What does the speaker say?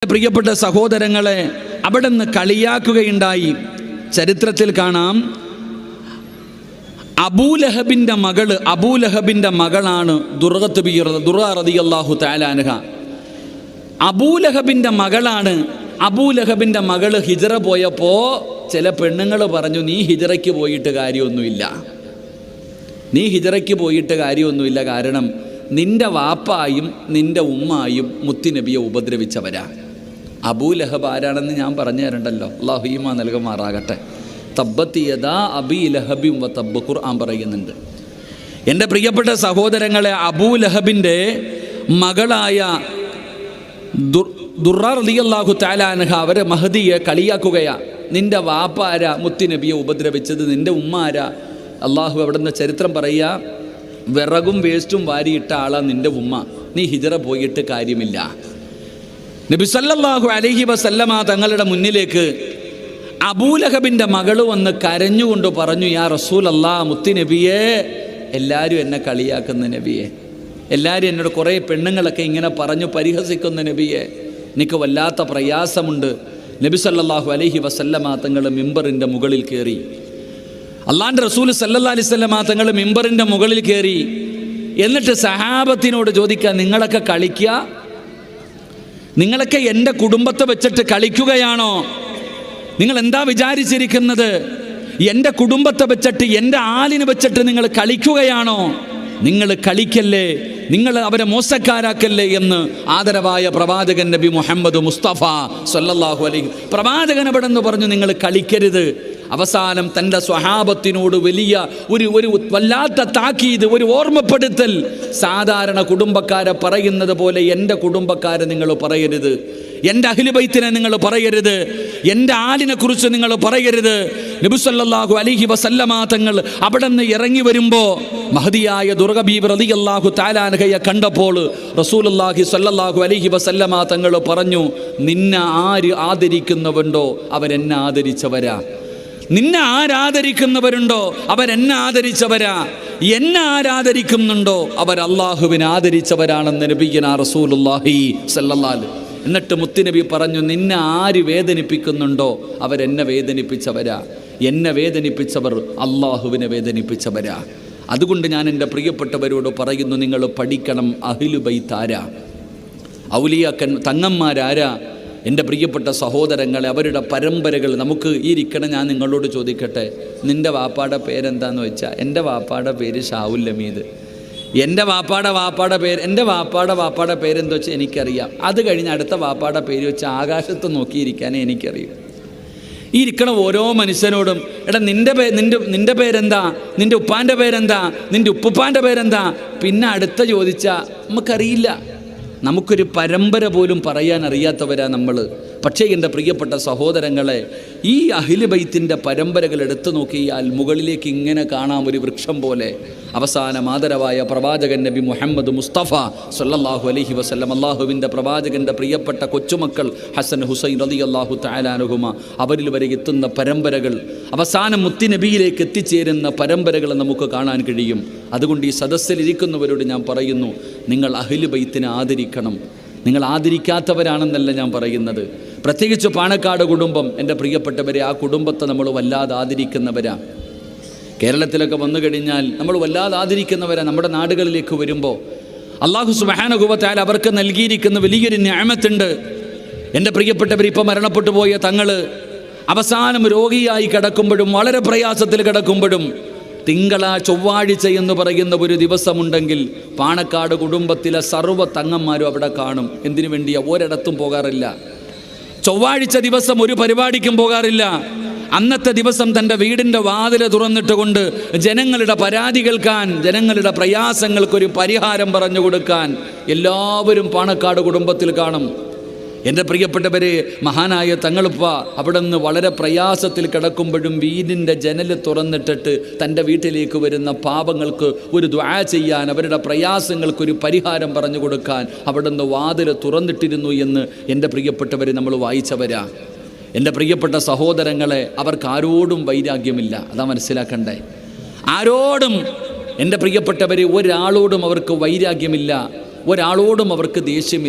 പ്രിയപ്പെട്ട സഹോദരങ്ങളെ, അവിടെ നിന്ന് കളിയാക്കുകയുണ്ടായി. ചരിത്രത്തിൽ കാണാം, അബൂലഹബിൻ്റെ മകളാണ് ദുർഗ റളിയല്ലാഹു തആല അൻഹ. അബൂലഹബിൻ്റെ മകള് ഹിജ്റ പോയപ്പോൾ ചില പെണ്ണുങ്ങൾ പറഞ്ഞു, നീ ഹിജ്റയ്ക്ക് പോയിട്ട് കാര്യമൊന്നുമില്ല, കാരണം നിന്റെ വാപ്പായും നിന്റെ ഉമ്മായും മുത്തുനബിയെ ഉപദ്രവിച്ചവരാ. അബൂലഹബ് ആരാണെന്ന് ഞാൻ പറഞ്ഞു തരണ്ടല്ലോ, അല്ലാഹു ഈമാൻ നൽകുമാറാകട്ടെ. തബ്ബത്ത് യദാ അബീ ലഹബിൻ വ തബ്ബ്, ഖുർആൻ പറയുന്നുണ്ട്. എൻ്റെ പ്രിയപ്പെട്ട സഹോദരങ്ങളെ, അബൂലഹബിൻ്റെ മകളായ ദുർറ റളിയല്ലാഹു തആല അൻഹ അവരെ മഹദിയെ കളിയാക്കുകയാ. നിന്റെ വാപ്പാര മുത്തുനബിയെ ഉപദ്രവിച്ചത്, നിന്റെ ഉമ്മാര. അള്ളാഹു അവിടെ നിന്ന് ചരിത്രം പറയുക, വിറകും വേസ്റ്റും വാരിയിട്ട ആളാ നിന്റെ ഉമ്മ, നീ ഹിജ്റ പോയിട്ട് കാര്യമില്ല. നബി സല്ലല്ലാഹു അലൈഹി വസല്ലമ തങ്ങളുടെ മുന്നിലേക്ക് അബൂലഹബിൻ്റെ മകള് വന്ന് കരഞ്ഞുകൊണ്ട് പറഞ്ഞു, യാ റസൂലല്ലാഹ്, മുത്തുനബിയെ, എല്ലാവരും എന്നെ കളിയാക്കുന്ന നബിയെ, എല്ലാവരും എന്നോട് കുറേ പെണ്ണുങ്ങളൊക്കെ ഇങ്ങനെ പറഞ്ഞു പരിഹസിക്കുന്ന നബിയെ, എനിക്ക് വല്ലാത്ത പ്രയാസമുണ്ട്. നബി സല്ലല്ലാഹു അലൈഹി വസല്ലമ തങ്ങൾ മിമ്പറിൻ്റെ മുകളിൽ കയറി. അള്ളാൻ്റെ റസൂൽ സല്ലല്ലാഹു അലൈഹി വസല്ലമ തങ്ങൾ മിമ്പറിൻ്റെ മുകളിൽ കയറി. എന്നിട്ട് സഹാബത്തിനോട് ചോദിക്കുക, നിങ്ങളൊക്കെ എൻ്റെ കുടുംബത്തെ വെച്ചിട്ട് കളിക്കുകയാണോ? നിങ്ങൾ എന്താ വിചാരിച്ചിരിക്കുന്നത്? എൻ്റെ കുടുംബത്തെ വെച്ചിട്ട്, എൻ്റെ ആലിനെ വെച്ചിട്ട് നിങ്ങൾ കളിക്കുകയാണോ? നിങ്ങൾ കളിക്കല്ലേ, നിങ്ങൾ അവരെ മോശക്കാരാക്കല്ലേ എന്ന് ആദരവായ പ്രവാചകൻ നബി മുഹമ്മദ് മുസ്തഫ സല്ലല്ലാഹു അലൈഹി പ്രവാചകൻ അവിടെ നിന്ന് പറഞ്ഞു, നിങ്ങൾ കളിക്കരുത്. അവസാനം തൻ്റെ സ്വഹാബത്തിനോട് വലിയ ഒരു വല്ലാത്ത താക്കീത്, ഒരു ഓർമ്മപ്പെടുത്തൽ. സാധാരണ കുടുംബക്കാരെ പറയുന്നത് പോലെ എൻ്റെ കുടുംബക്കാരെ നിങ്ങൾ പറയരുത്, എൻ്റെ അഹ്ലു ബൈത്തിനെ നിങ്ങൾ പറയരുത്, എൻ്റെ ആലിനെ കുറിച്ച് നിങ്ങൾ പറയരുത്. നബി സല്ലല്ലാഹു അലൈഹി വസല്ലമ തങ്ങൾ അവിടെ നിന്ന് ഇറങ്ങി വരുമ്പോൾ മഹദിയായ ദുർഗ ബീബി റളിയല്ലാഹു തആല അൻഹയെ കണ്ടപ്പോൾ റസൂലുള്ളാഹി സല്ലല്ലാഹു അലൈഹി വസല്ലമ തങ്ങൾ പറഞ്ഞു, നിന്നെ ആര് ആദരിക്കുന്നവരുണ്ടോ അവരെന്നെ ആദരിച്ചവരാ. നിന്നെ ആരാദരിക്കുന്നവരുണ്ടോ അവരെന്നെ ആദരിച്ചവരാ. എന്നെ ആരാദരിക്കുന്നുണ്ടോ അവർ അള്ളാഹുവിനെ ആദരിച്ചവരാണെന്ന് നബിയുനാ റസൂലുള്ളാഹി സല്ലല്ലാഹു അലൈഹി. എന്നിട്ട് മുത്തുനബി പറഞ്ഞു, നിന്നെ ആര് വേദനിപ്പിക്കുന്നുണ്ടോ അവരെന്നെ വേദനിപ്പിച്ചവരാ. എന്നെ വേദനിപ്പിച്ചവർ അള്ളാഹുവിനെ വേദനിപ്പിച്ചവരാ. അതുകൊണ്ട് ഞാൻ എൻ്റെ പ്രിയപ്പെട്ടവരോട് പറയുന്നു, നിങ്ങൾ പഠിക്കണം അഹ്ലു ബൈത്ത് ആരാ, ഔലിയാക്കൻ തങ്ങന്മാരാരാ. എൻ്റെ പ്രിയപ്പെട്ട സഹോദരങ്ങളെ, അവരുടെ പരമ്പരകൾ നമുക്ക് ഈ ഇരിക്കണം. ഞാൻ നിങ്ങളോട് ചോദിക്കട്ടെ, നിൻ്റെ വാപ്പാടെ പേരെന്താന്ന് വെച്ചാൽ, എൻ്റെ വാപ്പാടെ പേര് ഷാവുൽ ഹമീദ്. എൻ്റെ വാപ്പാടെ പേരെന്താ വെച്ചാൽ എനിക്കറിയാം. അത് കഴിഞ്ഞ് അടുത്ത വാപ്പാടെ പേര് വെച്ച് ആകാശത്ത് നോക്കിയിരിക്കാനേ എനിക്കറിയും. ഈ ഇരിക്കണ ഓരോ മനുഷ്യനോടും, എടാ നിൻ്റെ പേരെന്താ, നിൻ്റെ ഉപ്പാൻ്റെ പേരെന്താ, നിൻ്റെ ഉപ്പുപ്പാൻ്റെ പേരെന്താ, പിന്നെ അടുത്ത ചോദിച്ചാൽ നമുക്കറിയില്ല. നമുക്കൊരു പരമ്പര പോലും പറയാൻ അറിയാത്തവരാ നമ്മൾ. പക്ഷേ എൻ്റെ പ്രിയപ്പെട്ട സഹോദരങ്ങളെ, ഈ അഹ്ലു ബൈത്തിൻ്റെ പരമ്പരകൾ എടുത്തു നോക്കിയാൽ മുകളിലേക്ക് ഇങ്ങനെ കാണാം ഒരു വൃക്ഷം പോലെ. അവസാനം ആദരവായ പ്രവാചകൻ നബി മുഹമ്മദ് മുസ്തഫ സല്ലല്ലാഹു അലൈഹി വസല്ലം, അള്ളാഹുവിൻ്റെ പ്രവാചകൻ്റെ പ്രിയപ്പെട്ട കൊച്ചുമക്കൾ ഹസൻ ഹുസൈൻ റളിയല്ലാഹു തആല അൻഹുമ, അവരിൽ വരെ എത്തുന്ന പരമ്പരകൾ, അവസാനം മുത്തുനബിയിലേക്ക് എത്തിച്ചേരുന്ന പരമ്പരകൾ നമുക്ക് കാണാൻ കഴിയും. അതുകൊണ്ട് ഈ സദസ്സിലിരിക്കുന്നവരോട് ഞാൻ പറയുന്നു, നിങ്ങൾ അഹ്ലു ബൈത്തിനെ ആദരിക്കണം. നിങ്ങൾ ആദരിക്കാത്തവരാണെന്നല്ല ഞാൻ പറയുന്നത്. പ്രത്യേകിച്ച് പാണക്കാട് കുടുംബം, എൻ്റെ പ്രിയപ്പെട്ടവരെ, ആ കുടുംബത്തെ നമ്മൾ വല്ലാതെ ആദരിക്കുന്നവരാണ്. കേരളത്തിലൊക്കെ വന്നു കഴിഞ്ഞാൽ നമ്മൾ വല്ലാതെ ആദരിക്കുന്നവരാണ്. നമ്മുടെ നാടുകളിലേക്ക് വരുമ്പോൾ അല്ലാഹു സുബ്ഹാനഹു വ തആല അവർക്ക് നൽകിയിരിക്കുന്ന വലിയൊരു നിഅമത്തുണ്ട്. എൻ്റെ പ്രിയപ്പെട്ടവർ, ഇപ്പോൾ മരണപ്പെട്ടു പോയ തങ്ങൾ അവസാനം രോഗിയായി കിടക്കുമ്പോഴും വളരെ പ്രയാസത്തിൽ കിടക്കുമ്പോഴും ചൊവ്വാഴ്ച എന്ന് പറയുന്ന ഒരു ദിവസമുണ്ടെങ്കിൽ പാണക്കാട് കുടുംബത്തിലെ സർവ്വ തങ്ങന്മാരും അവിടെ കാണും. എന്തിനു വേണ്ടിയാ? ഒരിടത്തും പോകാറില്ല. ചൊവ്വാഴ്ച ദിവസം ഒരു പരിപാടിക്കും പോകാറില്ല. അന്നത്തെ ദിവസം തൻ്റെ വീടിൻ്റെ വാതിൽ തുറന്നിട്ടുകൊണ്ട് ജനങ്ങളുടെ പരാതി കേൾക്കാൻ, ജനങ്ങളുടെ പ്രയാസങ്ങൾക്കൊരു പരിഹാരം പറഞ്ഞു കൊടുക്കാൻ എല്ലാവരും പാണക്കാട് കുടുംബത്തിൽ കാണും. എൻ്റെ പ്രിയപ്പെട്ടവരെ, മഹാനായ തങ്ങളുപ്പ അവിടെ നിന്ന് വളരെ പ്രയാസത്തിൽ കിടക്കുമ്പോഴും വീടിൻ്റെ ജനൽ തുറന്നിട്ടിട്ട് തൻ്റെ വീട്ടിലേക്ക് വരുന്ന പാപങ്ങൾക്ക് ഒരു ദുആ ചെയ്യാൻ, അവരുടെ പ്രയാസങ്ങൾക്കൊരു പരിഹാരം പറഞ്ഞു കൊടുക്കാൻ അവിടെ നിന്ന് വാതിൽ തുറന്നിട്ടിരുന്നു എന്ന് എൻ്റെ പ്രിയപ്പെട്ടവരെ നമ്മൾ വായിച്ചവരാ. എൻ്റെ പ്രിയപ്പെട്ട സഹോദരങ്ങളെ, അവർക്ക് ആരോടും വൈരാഗ്യമില്ല. അതാ മനസ്സിലാക്കണ്ടേ. ആരോടും, എൻ്റെ പ്രിയപ്പെട്ടവരെ, ഒരാളോടും അവർക്ക് വൈരാഗ്യമില്ല, ഒരാളോടും അവർക്ക് ദേഷ്യമില്ല.